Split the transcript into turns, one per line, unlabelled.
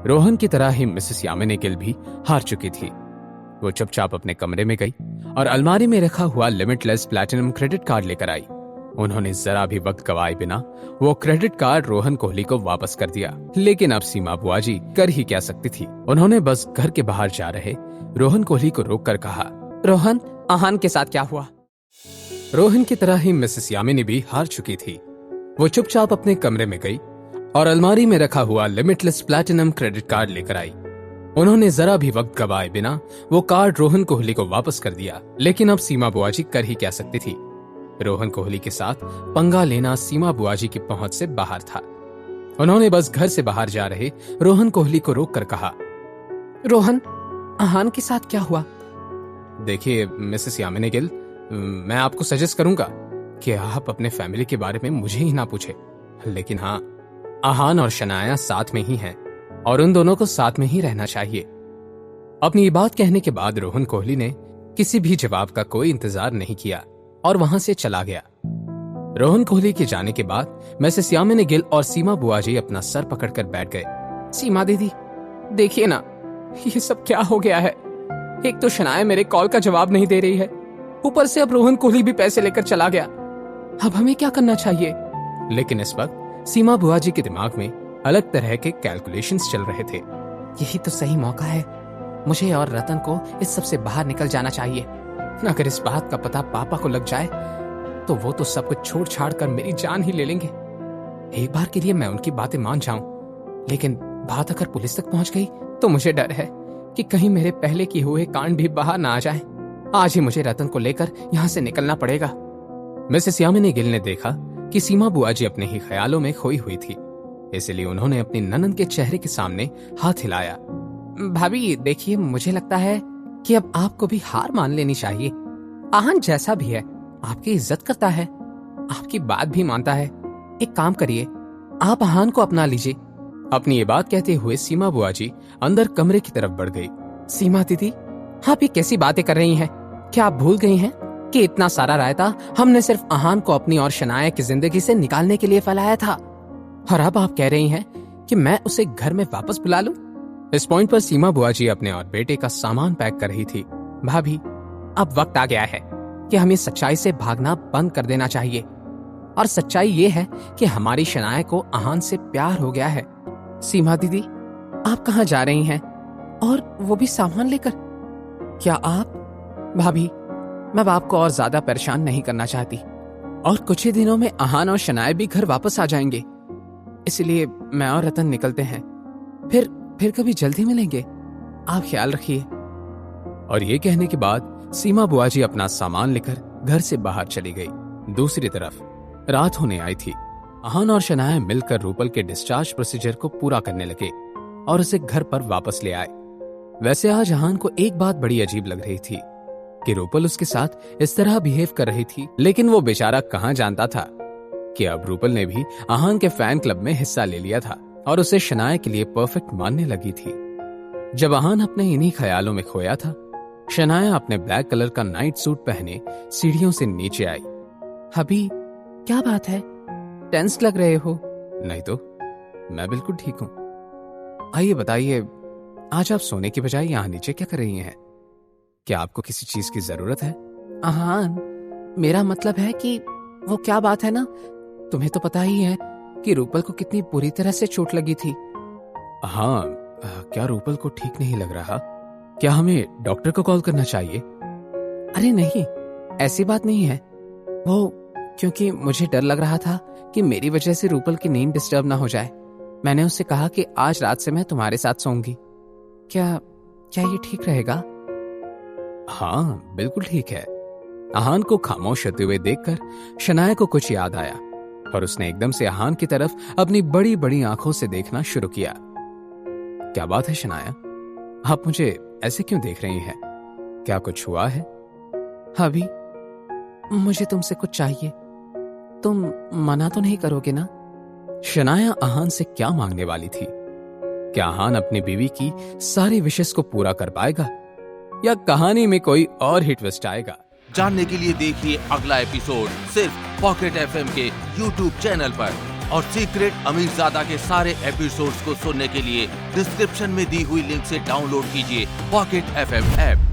रोहन की तरह ही मिसेस यामिनी गिल भी हार चुकी थी। वो चुपचाप अपने कमरे में गई और अलमारी में रखा हुआ लिमिटलेस प्लैटिनम क्रेडिट कार्ड लेकर आई। उन्होंने जरा भी वक्त गवाए बिना वो क्रेडिट कार्ड रोहन कोहली को वापस कर दिया। लेकिन अब सीमा बुआ जी कर ही क्या सकती थी। उन्होंने बस घर के बाहर जा रहे रोहन कोहली को रोककर कहा, रोहन, आहान के साथ क्या हुआ? रोहन की तरह ही मिसेस यामिनी भी हार चुकी थी। वो चुपचाप अपने कमरे में गई और अलमारी में रखा हुआ लिमिटलेस प्लैटिनम क्रेडिट कार्ड लेकर आई। उन्होंने जरा भी वक्त गवाए बिना वो कार्ड रोहन कोहली को वापस कर दिया। लेकिन अब सीमा बुआ जी कर ही क्या सकती थी। रोहन कोहली के साथ पंगा लेना सीमा बुआ जी की पहुंच से बाहर था। उन्होंने बस घर से बाहर जा रहे रोहन कोहली को रोककर कहा, रोहन, आहान के साथ क्या हुआ? देखिए मिसेस यामिनी गिल, मैं आपको सजेस्ट करूंगा कि आप अपने फैमिली के बारे में मुझे ही ना पूछे। लेकिन हाँ, आहान और शनाया साथ में ही हैं और उन दोनों को साथ में ही रहना चाहिए। अपनी ये बात कहने के बाद रोहन कोहली ने किसी भी जवाब का कोई इंतजार नहीं किया और वहां से चला गया। रोहन कोहली के जाने के बाद मिसेस यामिनी गिल और सीमा बुआ जी अपना सर पकड़कर बैठ गए। सीमा दीदी, देखिए ना, ये सब क्या हो गया है? एक तो शनाया मेरे कॉल का जवाब नहीं दे रही है, ऊपर से अब रोहन कोहली भी पैसे लेकर चला गया। अब हमें क्या करना चाहिए? लेकिन इस वक्त सीमा बुआ जी के दिमाग में अलग तरह के कैलकुलेशंस चल रहे थे। यही तो सही मौका है, मुझे और रतन को इस सब से बाहर निकल जाना चाहिए। अगर इस बात का पता पापा को लग जाए तो वो तो सब कुछ छोड़ छाड़ कर मेरी जान ही ले लेंगे। एक बार के लिए मैं उनकी बातें मान जाऊं, लेकिन बात अगर पुलिस तक पहुंच गई तो मुझे डर है कि कहीं मेरे पहले किए हुए कांड भी बाहर ना आ जाए। आज ही मुझे रतन को लेकर यहाँ से निकलना पड़ेगा। मिसेस यामिनी गिल ने देखा कि सीमा बुआ जी अपने ही ख्यालों में खोई हुई थी, इसलिए उन्होंने अपनी ननंद के चेहरे के सामने हाथ हिलाया। भाभी देखिए, मुझे लगता है कि अब आपको भी हार मान लेनी चाहिए। आहान जैसा भी है आपकी इज्जत करता है, आपकी बात भी मानता है। एक काम करिए, आप आहान को अपना लीजिए। अपनी ये बात कहते हुए सीमा बुआ जी अंदर कमरे की तरफ बढ़ गई। सीमा दीदी, आप ये कैसी बातें कर रही हैं? क्या आप भूल गई हैं कि इतना सारा रायता हमने सिर्फ आहान को अपनी और शनाया की जिंदगी से निकालने के लिए फैलाया था, और अब आप कह रही हैं कि मैं उसे घर में वापस बुला लूं? इस पॉइंट पर सीमा बुआ जी अपने और बेटे का सामान पैक कर रही थी। भाभी, अब वक्त आ गया है कि हमें सच्चाई से भागना बंद कर देना चाहिए, और सच्चाई ये है कि हमारी शनाया को आहान से प्यार हो गया है। सीमा दीदी, आप कहाँ जा रही हैं, और वो भी सामान लेकर? क्या आप? भाभी, मैं आपको और ज्यादा परेशान नहीं करना चाहती, और कुछ ही दिनों में आहान और शनाया भी घर वापस आ जाएंगे, इसलिए मैं और रतन निकलते हैं। फिर कभी जल्दी मिलेंगे। आप ख्याल रखिए। और ये कहने के बाद सीमा बुआ जी अपना सामान लेकर घर से बाहर चली गई। दूसरी तरफ रात होने आई थी। आहान और शनाया मिलकर रूपल के डिस्चार्ज प्रोसीजर को पूरा करने लगे और उसे घर पर वापस ले आए। वैसे आज आहान को एक बात बड़ी अजीब लग रही थी कि रूपल उसके साथ इस तरह बिहेव कर रही थी, लेकिन वो बेचारा कहाँ जानता था कि अब रूपल ने भी आहान के फैन क्लब में हिस्सा ले लिया था और उसे शनाया के लिए परफेक्ट मानने लगी थी। जब आहान अपने इन्हीं ख्यालों में खोया था, शनाया अपने ब्लैक कलर का नाइट सूट पहने सीढ़ियों से नीचे आई। अभी क्या बात है, टेंस लग रहे हो? नहीं तो, मैं बिल्कुल ठीक हूँ। आइए बताइए, आज आप सोने की बजाय यहाँ नीचे क्या कर रही हैं? क्या आपको किसी चीज की जरूरत है? आहान, मेरा मतलब है कि वो क्या बात है ना, तुम्हें तो पता ही है कि रूपल को कितनी बुरी तरह से चोट लगी थी। हाँ, क्या रूपल को ठीक नहीं लग रहा? क्या हमें डॉक्टर को कॉल करना चाहिए? अरे नहीं, ऐसी बात नहीं है। वो क्योंकि मुझे डर लग रहा था कि मेरी वजह से रूपल की नींद डिस्टर्ब ना हो जाए, मैंने उससे कहा कि आज रात से मैं तुम्हारे साथ सोऊंगी। क्या ये ठीक रहेगा? हाँ, बिल्कुल ठीक है। आहान को खामोश होते हुए देखकर शनाया को कुछ याद आया और उसने एकदम से आहान की तरफ अपनी बड़ी बड़ी आंखों से देखना शुरू किया। क्या बात है शनाया, आप मुझे ऐसे क्यों देख रही हैं? क्या कुछ हुआ है? अभी मुझे तुमसे कुछ चाहिए, तुम मना तो नहीं करोगे ना? शनाया आहान से क्या मांगने वाली थी? क्या आहान अपनी बीवी की सारी विशेष को पूरा कर पाएगा, या कहानी में कोई और ही ट्विस्ट आएगा?
जानने के लिए देखिए अगला एपिसोड सिर्फ पॉकेट एफएम के YouTube चैनल पर। और सीक्रेट अमीरजादा के सारे एपिसोड्स को सुनने के लिए डिस्क्रिप्शन में दी हुई लिंक से डाउनलोड कीजिए पॉकेट FM ऐप।